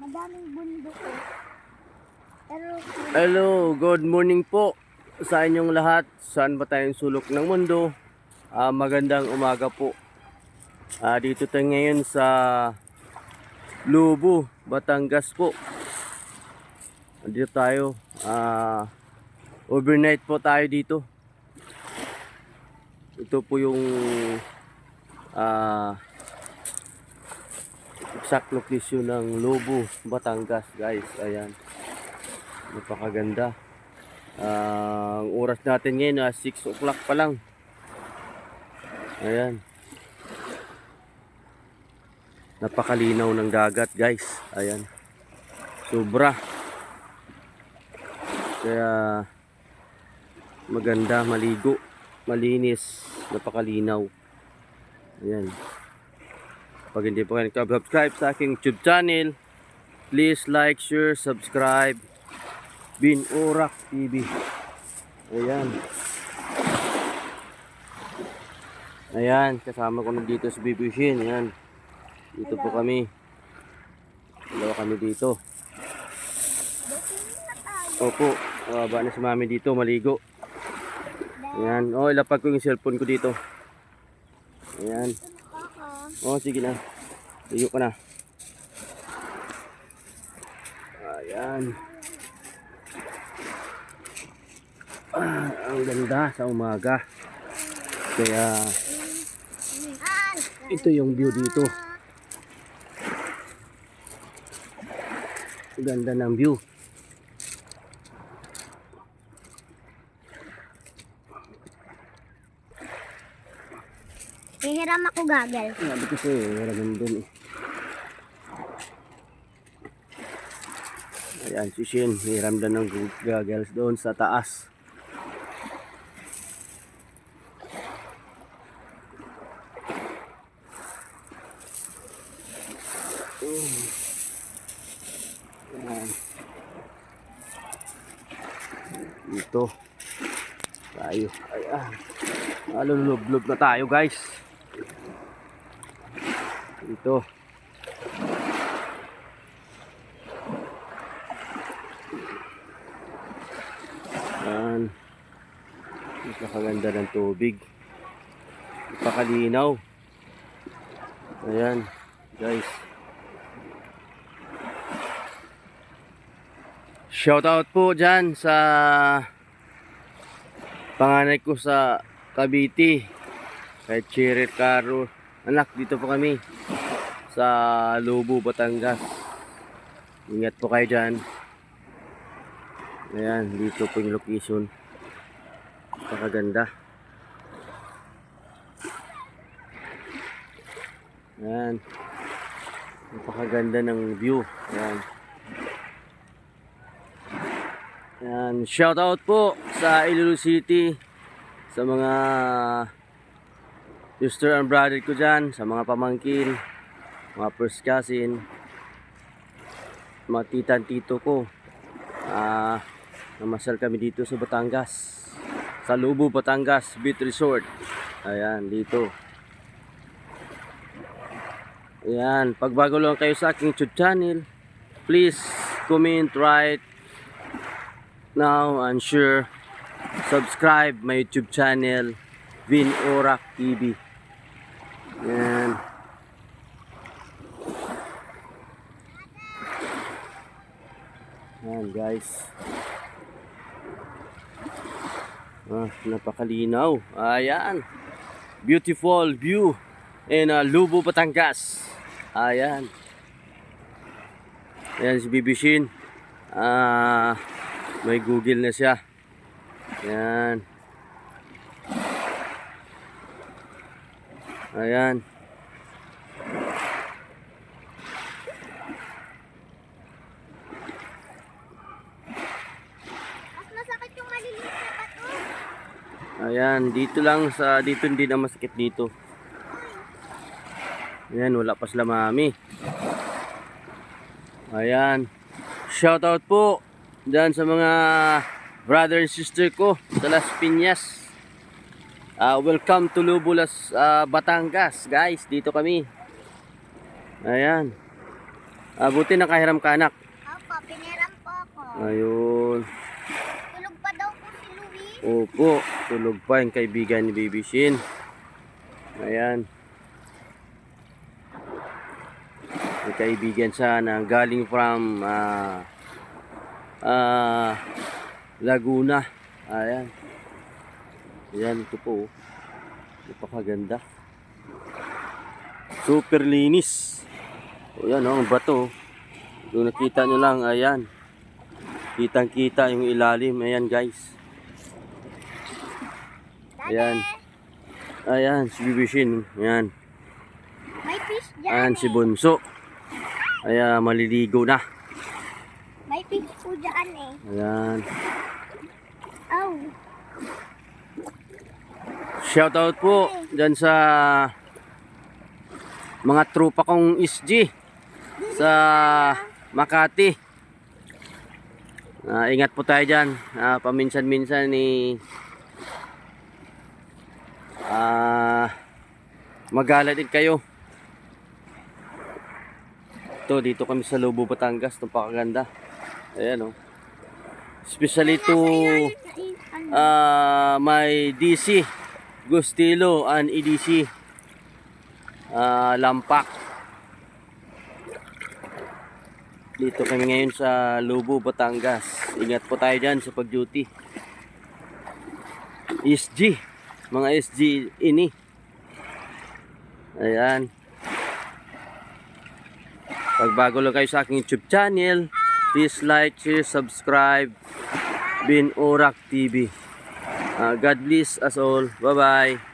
Madaming bundok eh. Pero, Hello, good morning po sa inyong lahat. Saan ba tayong sulok ng mundo? Magandang umaga po. Dito tayo ngayon sa Lubo, Batangas po. Dito tayo. Overnight po tayo dito. Ito po yung exact location ng Lubo, Batangas, guys. Ayan. Napakaganda. Ang oras natin ngayon 6 o'clock pa lang. Ayan. Napakalinaw ng dagat, guys. Ayan. Sobra. Kaya maganda maligo, malinis, napakalinaw. Ayan. Pag hindi pa kayo subscribe sa aking YouTube channel, please like, share, subscribe. Binurak TV. Ayan. Ayan, kasama ko na dito sa Bibishin. Ayan. Dito po kami. Dalawa kami dito. Opo, ba na si mami dito, maligo. Ayan. Oh, ilapag ko yung cellphone ko dito. Ayan. Oh, sige na. Ligo ka na. Ayan. Ang ganda sa umaga. Kaya ito yung view dito. Ganda ng view. hihiram ako gagal. Sabi kasi wala dun eh. Ayan si Shin, hiramdan ng goggles doon sa taas. Ayan. Dito tayo. Ayan. Lulublob na tayo, guys. Dito. Ayan. Napakaganda ng tubig. Napakalinaw. Ayan, guys. Shout out po dyan sa panganay ko sa Cavite, kay Cherry Caro. Anak, dito po kami sa Lubo, Batangas. Ingat po kayo dyan. Ayan, dito po yung location. Napakaganda. Ayan. Napakaganda ng view. Ayan. Ayan. Shout out po sa Iloilo City, sa mga sister and brother ko dyan, sa mga pamangkin, mga first cousin, mga tita and tito ko. Namasal kami dito sa Batangas, sa Lubo, Batangas Beach Resort. Ayan, dito. Ayan, pag bago lang kayo sa aking YouTube channel, please comment, write now and share, subscribe my YouTube channel, Binurak TV. Ayan. Ayan, guys. Napakalinaw. Ayan. Beautiful view in Lubo, Batangas. Ayan. Ayan si Bibishin. May Google na siya. Ayan. Ayan. Mas masakit yung maliliit na bato. Ayan, dito lang sa dito hindi na masakit dito. Ayan, wala pa sila mami. Ayan. Shout out po dyan sa mga brother and sister ko sa Las Piñas. Welcome to Lubo, Batangas, guys. Dito kami. Ayan. Buti nakahiram ka anak. Opo, piniram po ako. Ayun. Tulog pa daw po si Luis. Opo, tulog pa yung kaibigan ni Baby Shin. Ayan. May kaibigan siya na galing from Laguna. Ayan. Ayan, ito po. Napakaganda. Super linis. Ayan, ang bato. Kung nakita nyo lang, ayan. Kitang-kita yung ilalim. Ayan, guys. Ayan. Ayan, si Baby Shin. Ayan. May fish dyan. Ayan, si Bunso. Ayan, maliligo na. May fish po dyan eh. Ayan. Oh. Shoutout po dyan sa mga tropa kong SG sa Makati. Ingat po tayo dyan. Paminsan-minsan ni magala din kayo. Ito, dito kami sa Lobo, Batangas. Napakaganda. Ayan o. Especially to my DC Gustilo and EDC Lampak. Dito kami ngayon sa Lobo, Batangas. Ingat po tayo dyan sa pag-duty. SG, mga SG ini. Ayan. Pag bago lang kayo sa aking YouTube channel, please like, share, subscribe. Bin Orak TV. God bless us all. Bye-bye.